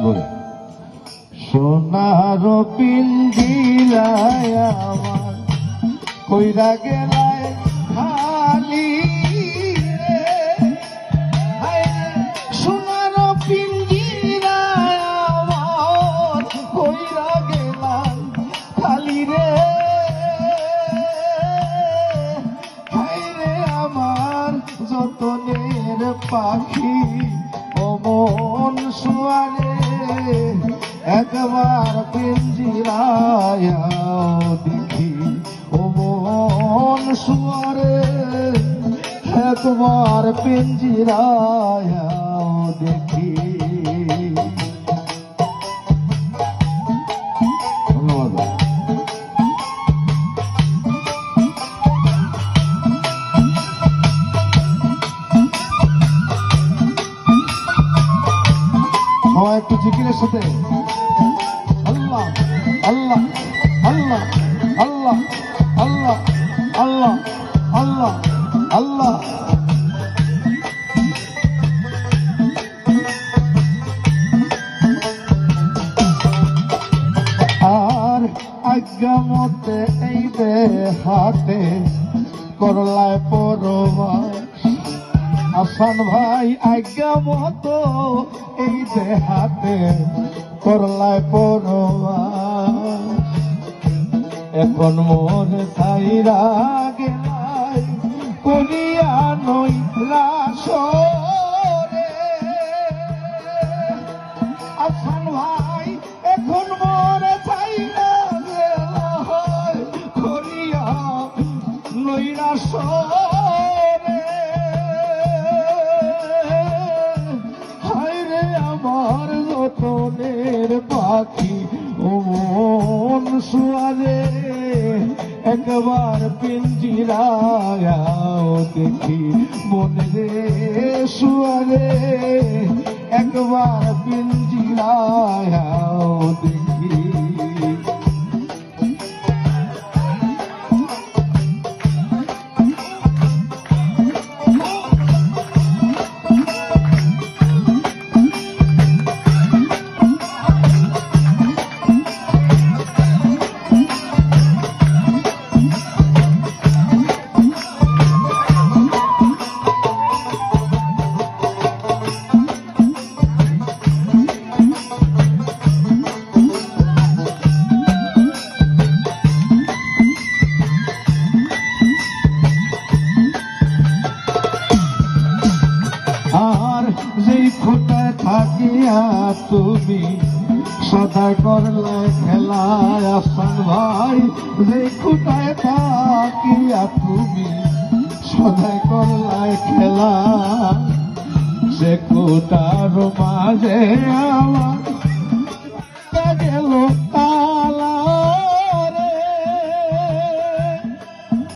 করে সোনার পিঞ্জিরায় আমার কইরা গেলায় খালি রে, সোনার পিঞ্জিরায় আমার কইরা গেলায় খালি রে, আমার যতনের পাখি ও মন সোয়ারে একবার পিঞ্জিরায় দেখি ও মন সোয়ারে একবার পিঞ্জিরায় দেখি। ধন্যবাদ। একটু জিকিরের সাথে আল্লাহ আল্লাহ আল্লাহ আল্লাহ আল্লাহ আল্লাহ আল্লাহ আল্লাহ। আর আজ্ঞা মতে এই হাতে করলায় পরবাস আসান ভাই আজ্ঞা মতো এই দেহাতে করলায় পরবাস, এখন মোর ছাইরা গেলাই করিয়া নই রাসরে, আসান ভাই এখন মোর ছাইরা গেলাই করিয়া নই রাসরে, আমার যতনের পাখি ও মন সোয়ারে একবার পিঞ্জিরায় দেখি মনে রে সোয়ারে একবার পিঞ্জিরায় দেখি। খোঁটায় থাকিয়া তুমি সদা করলে খেলা আসান ভাই, যে খোঁটায় থাকিয়া তুমি সদা করলে খেলা, সে খোঁটার মাঝে আমার